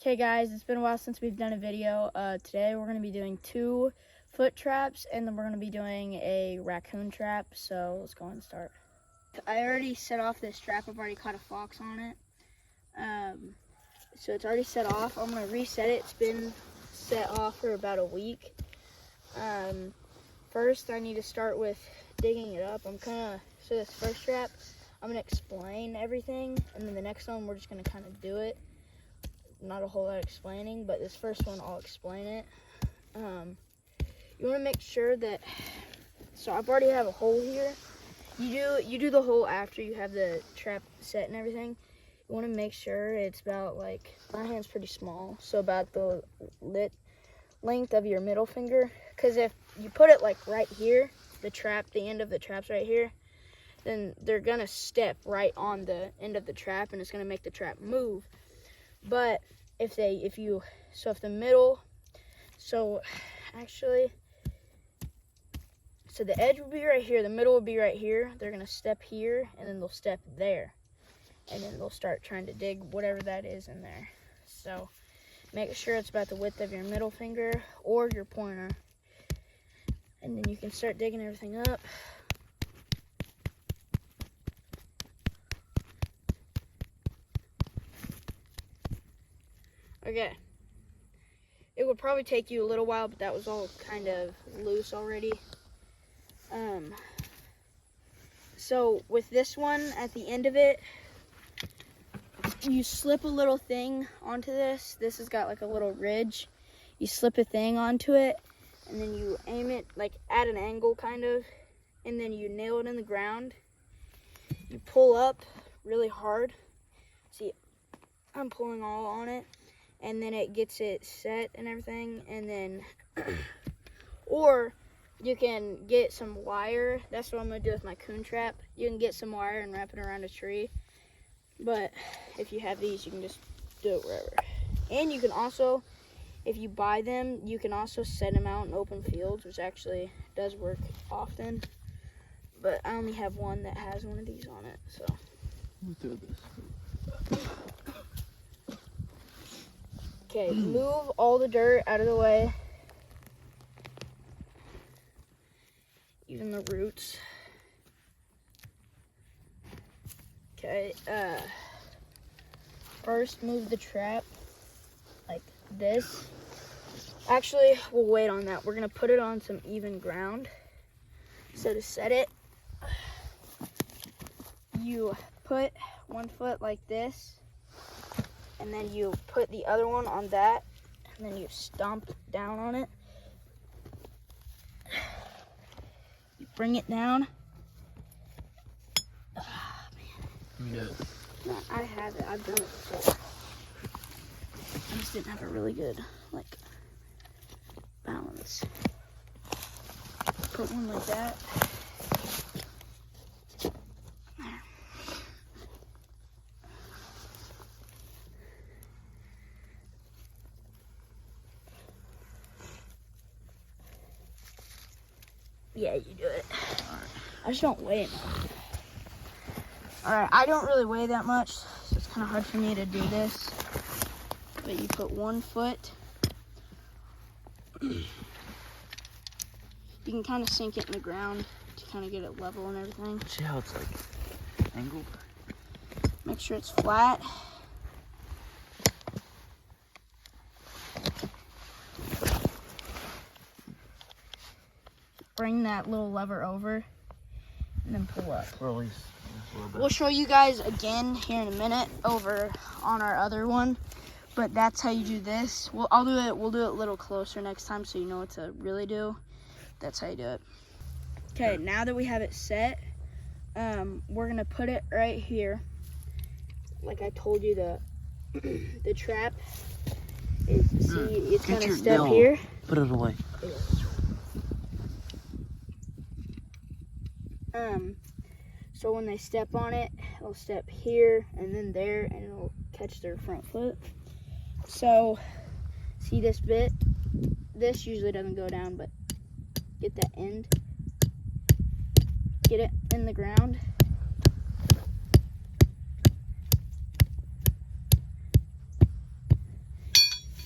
Okay guys, it's been a while since we've done a video. Today we're going to be doing 2 foot traps, and then we're going to be doing a raccoon trap. So let's go and start. I already set off this trap. I've already caught a fox on it. So it's already set off. I'm going to reset it. It's been set off for about a week. First I need to start with digging it up. So this first trap, I'm going to explain everything, and then the next one we're just going to kind of do it. Not a whole lot of explaining, but this first one I'll explain it. You want to make sure that, so I've already have a hole here. You do the hole after you have the trap set and everything. You want to make sure it's about, like, my hand's pretty small, so about the length of your middle finger. Because if you put it like right here, the end of the trap's right here, then they're gonna step right on the end of the trap, and it's gonna make the trap move. But if the edge will be right here, the middle will be right here, they're gonna step here, and then they'll step there, and then they'll start trying to dig whatever that is in there. So make sure it's about the width of your middle finger or your pointer, and then you can start digging everything up. Okay, it would probably take you a little while, but that was all kind of loose already. So with this one, at the end of it, you slip a little thing onto this. This has got like a little ridge. You slip a thing onto it, and then you aim it like at an angle kind of, and then you nail it in the ground. You pull up really hard. See, I'm pulling all on it. And then it gets it set and everything, and then, or you can get some wire. That's what I'm gonna do with my coon trap. You can get some wire and wrap it around a tree, but if you have these, you can just do it wherever. And you can also, if you buy them, you can also set them out in open fields, which actually does work often, but I only have one that has one of these on it, so. We'll do this. Okay, move all the dirt out of the way. Even the roots. Okay, first move the trap like this. Actually, we'll wait on that. We're gonna put it on some even ground. So to set it, you put one foot like this, and then you put the other one on that, and then you stomp down on it. You bring it down. Oh, man. Yeah. No, I have it. I've done it before. I just didn't have a really good, like, balance. Put one like that. Yeah, you do it. Alright. I just don't weigh enough. Alright, I don't really weigh that much, so it's kind of hard for me to do this. But you put 1 foot. You can kind of sink it in the ground to kind of get it level and everything. See how it's like angled? Make sure it's flat. Bring that little lever over and then pull up. Or at least a little bit. We'll show you guys again here in a minute over on our other one, but that's how you do this. We'll do it a little closer next time so you know what to really do. That's how you do it. Okay, now that we have it set, we're gonna put it right here. Like I told you, the trap is, see, it's gonna step here. Put it away. So when they step on it, it'll step here and then there, and it'll catch their front foot. So, see this bit? This usually doesn't go down, but get that end. Get it in the ground.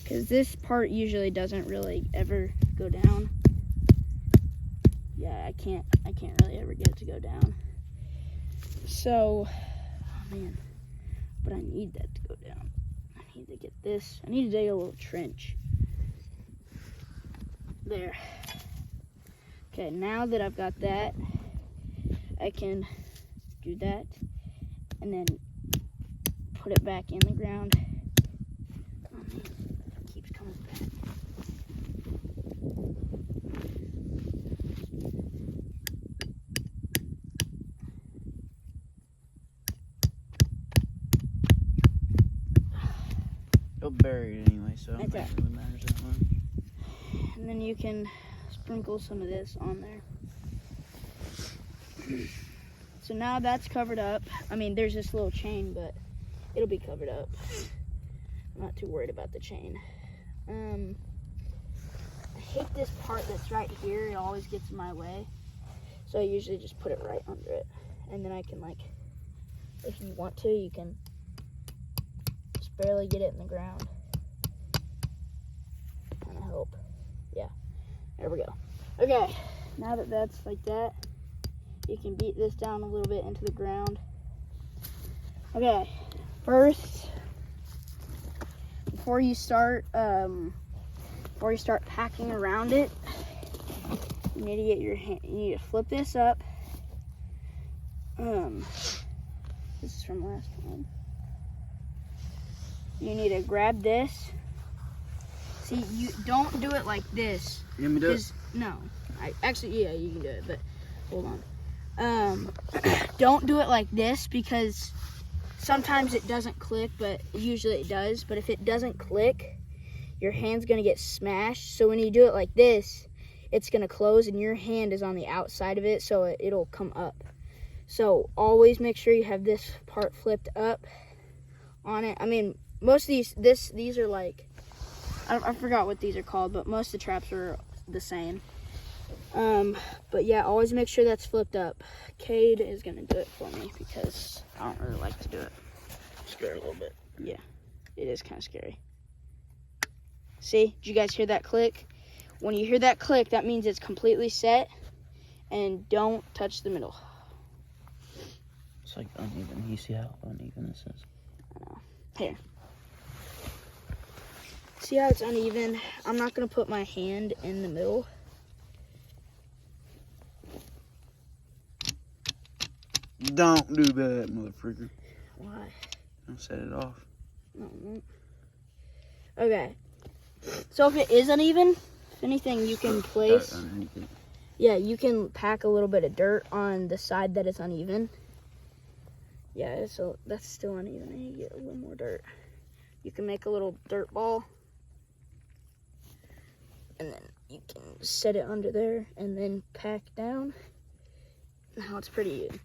because this part usually doesn't really ever go down. Yeah, I can't really ever get it to go down. So, oh man, but I need that to go down. I need to get this. I need to dig a little trench. There. Okay, now that I've got that, I can do that and then put it back in the ground. Oh man, it keeps coming back. You'll bury it anyway, so I don't think it really matters that much. And then you can sprinkle some of this on there. So now that's covered up. I mean, there's this little chain, but it'll be covered up. I'm not too worried about the chain. I hate this part that's right here. It always gets in my way. So I usually just put it right under it. And then I can, like, if you want to, you can just barely get it in the ground. Kind of help. Yeah, there we go. Okay, now that that's like that, you can beat this down a little bit into the ground. Okay, first, before you start packing around it, you need to get your hand. You need to flip this up. This is from last time. You need to grab this. See, you don't do it like this. You want me to do it? No, actually, yeah, you can do it, but hold on. Don't do it like this because sometimes it doesn't click, but usually it does. But if it doesn't click, your hand's gonna get smashed. So when you do it like this, it's gonna close and your hand is on the outside of it, so it'll come up. So always make sure you have this part flipped up on it. I mean, most of these are like, I forgot what these are called, but most of the traps are the same. But yeah, always make sure that's flipped up. Cade is gonna do it for me because I don't really like to do it. I'm scared a little bit. Yeah, it is kind of scary. See, did you guys hear that click? When you hear that click, that means it's completely set, and don't touch the middle. It's like uneven. You see how uneven this is? I know. Here. See how it's uneven? I'm not gonna put my hand in the middle. Don't do that, motherfucker. Why? Don't set it off. No, I won't. Okay. So if it is uneven, if anything, you can place. Yeah, you can pack a little bit of dirt on the side that is uneven. Yeah, so that's still uneven. I need to get a little more dirt. You can make a little dirt ball. And then you can set it under there and then pack down. Now it's pretty even.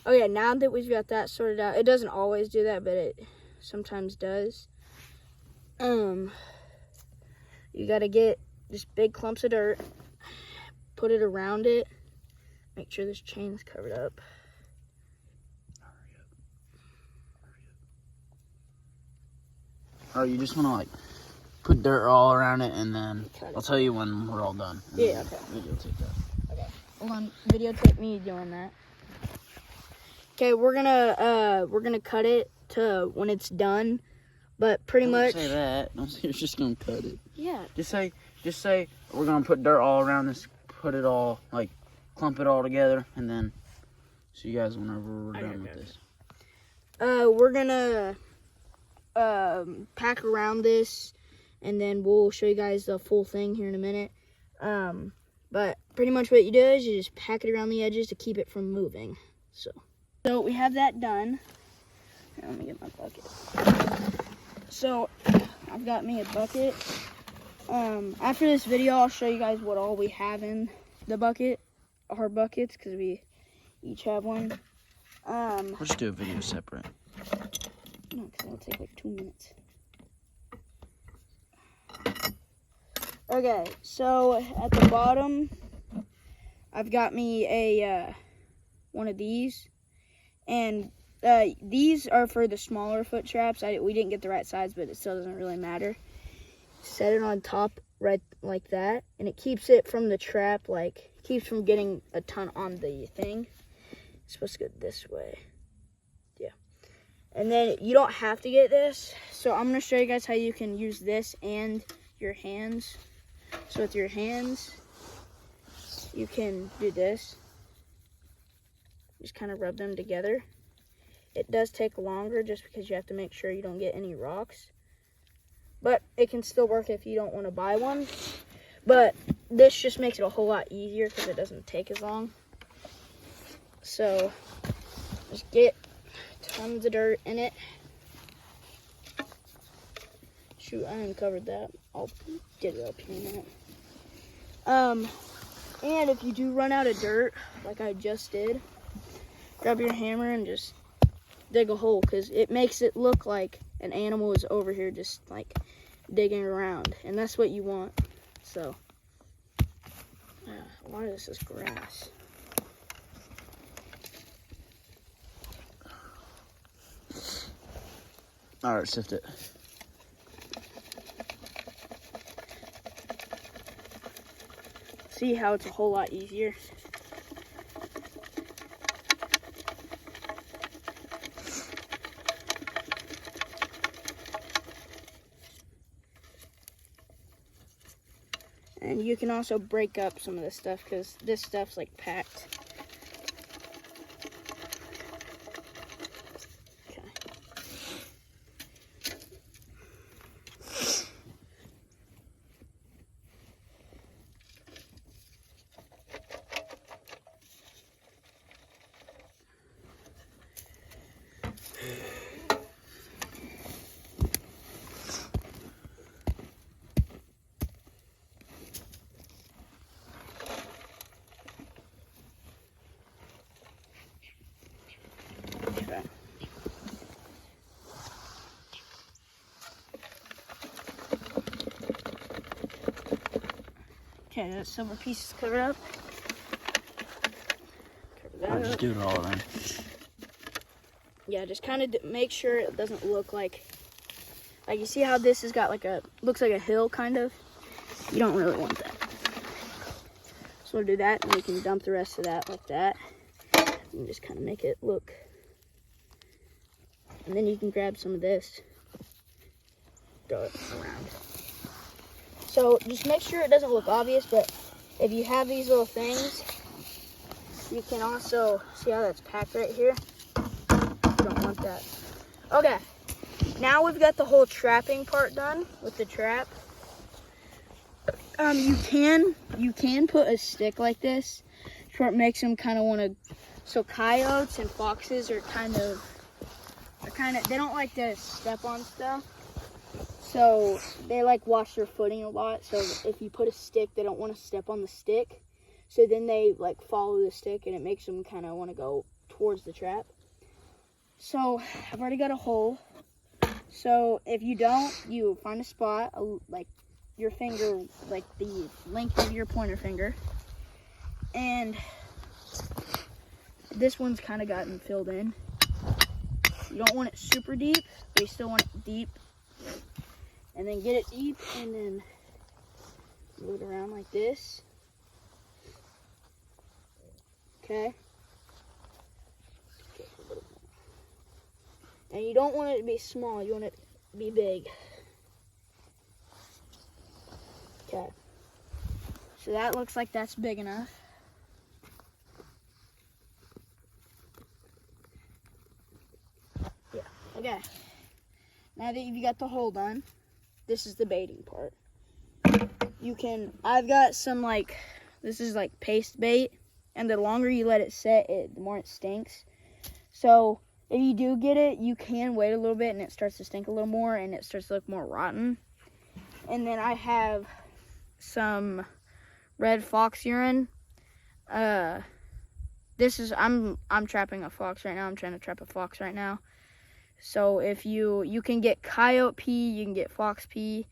Okay, now that we've got that sorted out, it doesn't always do that, but it sometimes does. You gotta get just big clumps of dirt, put it around it, make sure this chain's covered up. Hurry up. Oh, you just wanna like put dirt all around it, and then I'll tell you when we're all done. Yeah, okay. Videotape that. Okay. Hold on, videotape me doing that. Okay, we're gonna cut it to when it's done, but pretty much. Don't say that. Don't say you're just gonna cut it. Yeah. Just say we're gonna put dirt all around this. Put it all like clump it all together, and then see you guys whenever we're done with this. We're gonna pack around this, and then we'll show you guys the full thing here in a minute. But pretty much what you do is you just pack it around the edges to keep it from moving. So we have that done. Here, let me get my bucket. So I've got me a bucket. After this video, I'll show you guys what all we have in the bucket, our buckets, because we each have one. We'll just do a video separate. No, because that'll take like 2 minutes. Okay, so at the bottom, I've got me a one of these, and these are for the smaller foot traps. We didn't get the right size, but it still doesn't really matter. set it on top right like that, and it keeps it from the trap, like keeps from getting a ton on the thing. It's supposed to go this way. Yeah. And then you don't have to get this. So I'm going to show you guys how you can use this and your hands. So with your hands, you can do this. Just kind of rub them together. It does take longer just because you have to make sure you don't get any rocks. But it can still work if you don't want to buy one. But this just makes it a whole lot easier because it doesn't take as long. So just get tons of dirt in it. Shoot, I uncovered that. I'll get it up here in a minute. And if you do run out of dirt, like I just did, grab your hammer and just dig a hole, because it makes it look like an animal is over here just like digging around, and that's what you want. So a lot of this is grass. All right, sift it. See how it's a whole lot easier? And you can also break up some of this stuff because this stuff's like packed. Okay. Okay, that silver piece is covered up. Cover that I'll up. just do it all then. Yeah, just kind of make sure it doesn't look like you see how this has got like looks like a hill kind of. You don't really want that. So we'll do that, and we can dump the rest of that like that. And just kind of make it look. And then you can grab some of this, throw it around. So just make sure it doesn't look obvious, but if you have these little things, you can also, see how that's packed right here? You don't want that. Okay, now we've got the whole trapping part done with the trap. You can put a stick like this, so it makes them kind of want to, so coyotes and foxes are kind of, they don't like to step on stuff. So they like watch their footing a lot. So if you put a stick, they don't want to step on the stick. So then they like follow the stick, and it makes them kind of want to go towards the trap. So I've already got a hole. So if you don't, you find a spot, like your finger, like the length of your pointer finger. And this one's kind of gotten filled in. You don't want it super deep, but you still want it deep. And then get it deep, and then move it around like this. Okay. And you don't want it to be small, you want it to be big. Okay. So that looks like that's big enough. Yeah, okay. Now that you've got the hole done, this is the baiting part. I've got some this is like paste bait, and the longer you let it set, the more it stinks. So if you do get it, you can wait a little bit and it starts to stink a little more and it starts to look more rotten. And then I have some red fox urine. I'm trapping a fox right now. I'm trying to trap a fox right now. So if you can get coyote pee, you can get fox pee,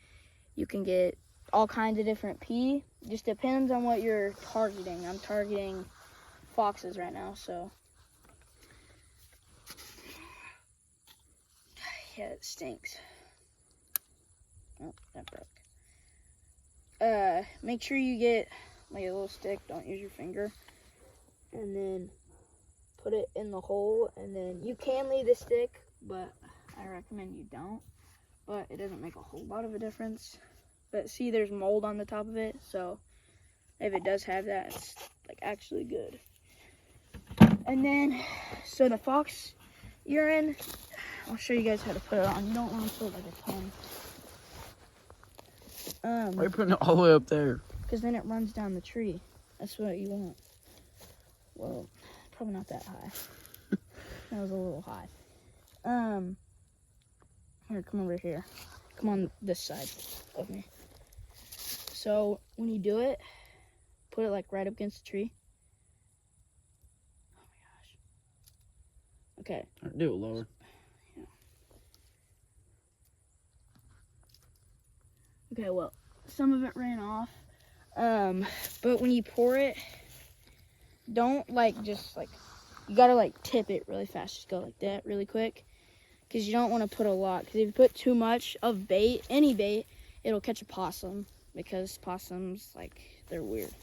you can get all kinds of different pee. Just depends on what you're targeting. I'm targeting foxes right now, so. Yeah, it stinks. Oh, that broke. make sure you get like a little stick. Don't use your finger. And then put it in the hole. And then you can leave the stick, but I recommend you don't. But it doesn't make a whole lot of a difference. But see, there's mold on the top of it. So if it does have that, it's like actually good. And then, so the fox urine, I'll show you guys how to put it on. You don't want to put like a ton. Why are you putting it all the way up there? Because then it runs down the tree. That's what you want. Well, probably not that high. That was a little high. Here, come over here. Come on this side of me. So when you do it, put it like right up against the tree. Oh my gosh. Okay. All right, do it lower. Yeah. Okay, well, some of it ran off. But when you pour it, don't like just like, you gotta like tip it really fast. Just go like that really quick. Because you don't want to put a lot. Because if you put too much of bait, any bait, it'll catch a possum. Because possums, like, they're weird.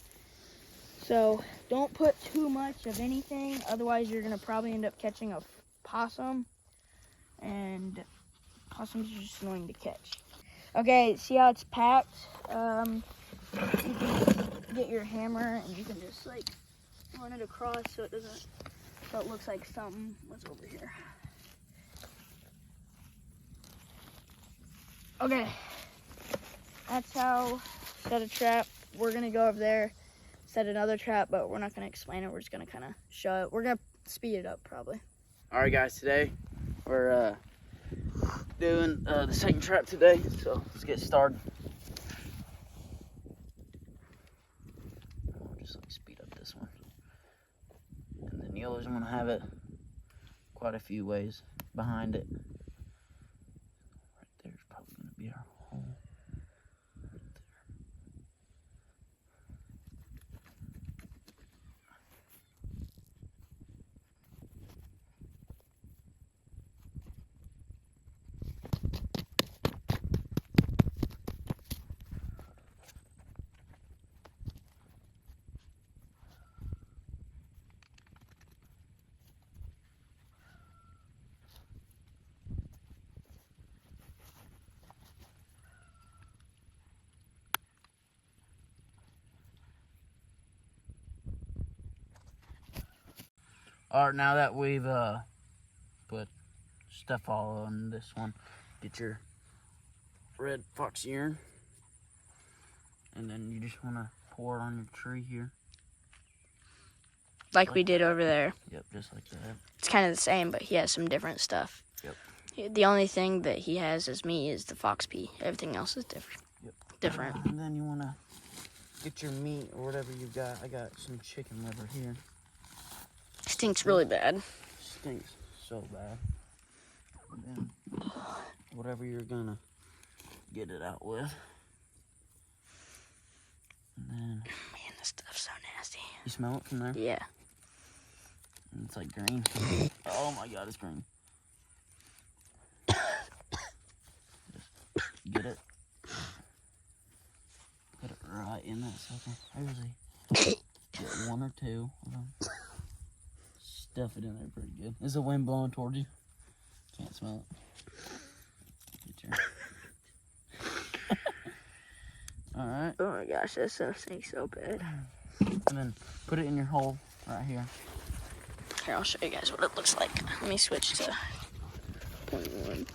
So don't put too much of anything. Otherwise, you're going to probably end up catching a possum. And possums are just annoying to catch. Okay, see how it's packed? You can get your hammer and you can just, like, run it across so it doesn't, so it looks like something was over here. Okay, that's how set a trap. We're gonna go over there, set another trap, but we're not gonna explain it. We're just gonna kind of show it. We're gonna speed it up probably. All right, guys. Today we're doing the second trap today. So let's get started. I'll just like speed up this one, and then you always want to have it quite a few ways behind it. Be our hole right there. All right, now that we've put stuff all on this one, get your red fox urine, and then you just want to pour it on your tree here. Like we did over there. Yep, just like that. It's kind of the same, but he has some different stuff. Yep. The only thing that he has as me is the fox pee. Everything else is different. Yep. Different. And then you want to get your meat or whatever you got. I got some chicken liver here. Stinks really bad. Stinks so bad. And then whatever you're gonna get it out with. And then, man, this stuff's so nasty. You smell it from there? Yeah. And it's like green. Oh my god, it's green. Just get it. Put it right in that sucker. I usually get one or two of them. Stuff it in there pretty good. Is the wind blowing towards you? Can't smell it. Get your... Alright. Oh my gosh, that stuff stinks so bad. And then put it in your hole right here. Here, I'll show you guys what it looks like. Let me switch to 0.1.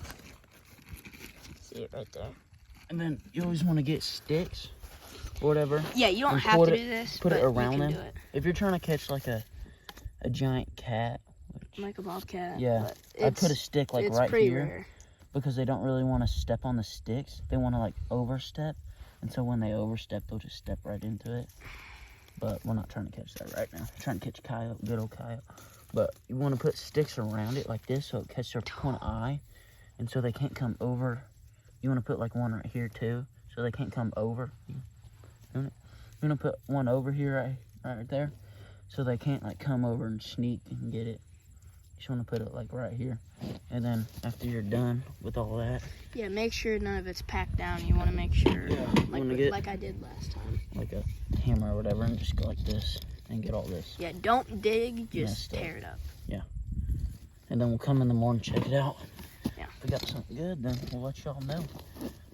See it right there. And then you always want to get sticks or whatever. Yeah, you don't have to do this, put it around them. do it. If you're trying to catch like a giant cat, Like a bobcat. yeah, I'd put a stick like right here. Rare. Because they don't really want to step on the sticks. They want to like overstep. And so when they overstep, they'll just step right into it. But we're not trying to catch that right now. We're trying to catch coyote, good old coyote. But you want to put sticks around it like this so it catches their one eye. And so they can't come over. You want to put like one right here too so they can't come over. You want to put one over here right there so they can't like come over and sneak and get it. just want to put it like right here. And then after you're done with all that, yeah, make sure none of it's packed down. You want to make sure, like I did last time. Like a hammer or whatever, and just go like this and get all this. Yeah, don't dig, just tear it up. Yeah. And then we'll come in the morning, check it out. Yeah. If we got something good, then we'll let y'all know.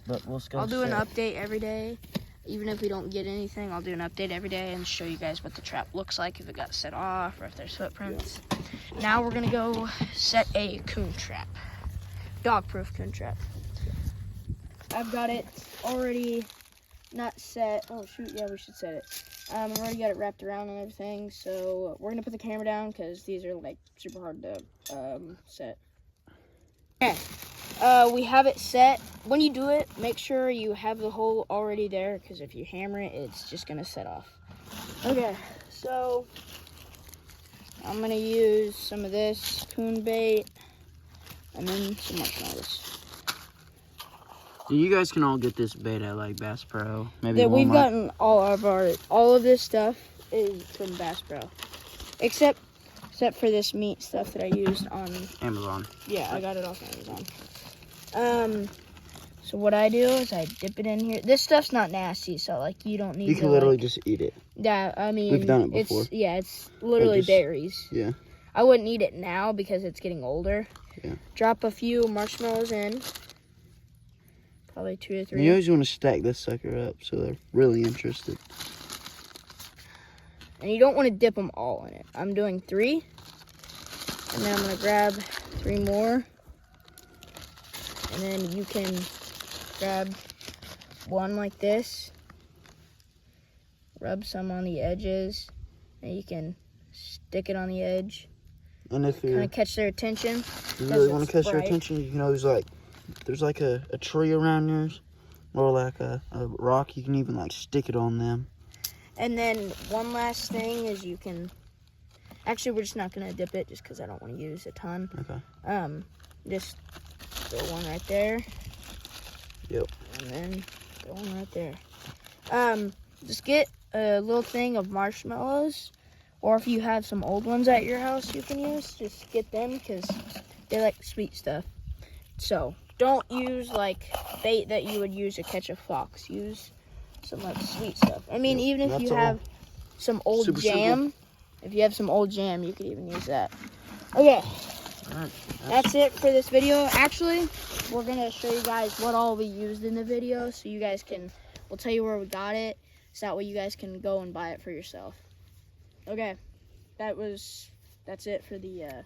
But let's go. I'll do an update every day. Even if we don't get anything, I'll do an update every day and show you guys what the trap looks like, if it got set off or if there's footprints. Yeah. Now we're gonna go set a coon trap. Dog-proof coon trap. I've got it already not set. Oh shoot, yeah, we should set it. I've already got it wrapped around and everything, so we're gonna put the camera down because these are like super hard to set. Okay. We have it set. When you do it, make sure you have the hole already there, because if you hammer it, it's just gonna set off. Okay, so I'm gonna use some of this coon bait and then some marshmallows. You guys can all get this bait at like Bass Pro, maybe Walmart. We've gotten all of this stuff is from Bass Pro, except for this meat stuff that I used on Amazon. Yeah, I got it off Amazon. So what I do is I dip it in here. This stuff's not nasty, so like you don't need. You can literally just eat it. Yeah, I mean, we've done it before. It's literally berries. Yeah. I wouldn't eat it now because it's getting older. Yeah. Drop a few marshmallows in. Probably 2 or 3. You always want to stack this sucker up so they're really interested. And you don't want to dip them all in it. I'm doing 3. And then I'm going to grab 3 more. And then you can grab 1 like this. Rub some on the edges. And you can stick it on the edge. And if you kind of catch their attention. You really want to catch their attention, you can always like, there's like a tree around yours. Or like a rock, you can even like stick it on them. And then one last thing is you can, actually we're just not going to dip it just because I don't want to use a ton. Okay. Just throw one right there. Yep. And then throw one right there. Just get a little thing of marshmallows. Or if you have some old ones at your house you can use, just get them because they like sweet stuff. So don't use like bait that you would use to catch a fox. Use some like sweet stuff. I mean, even if you have some old jam, if you have some old jam, you could even use that. Okay, Alright, that's it for this video. Actually, we're gonna show you guys what all we used in the video, so you guys can. We'll tell you where we got it, so that way you guys can go and buy it for yourself. Okay, that's it for the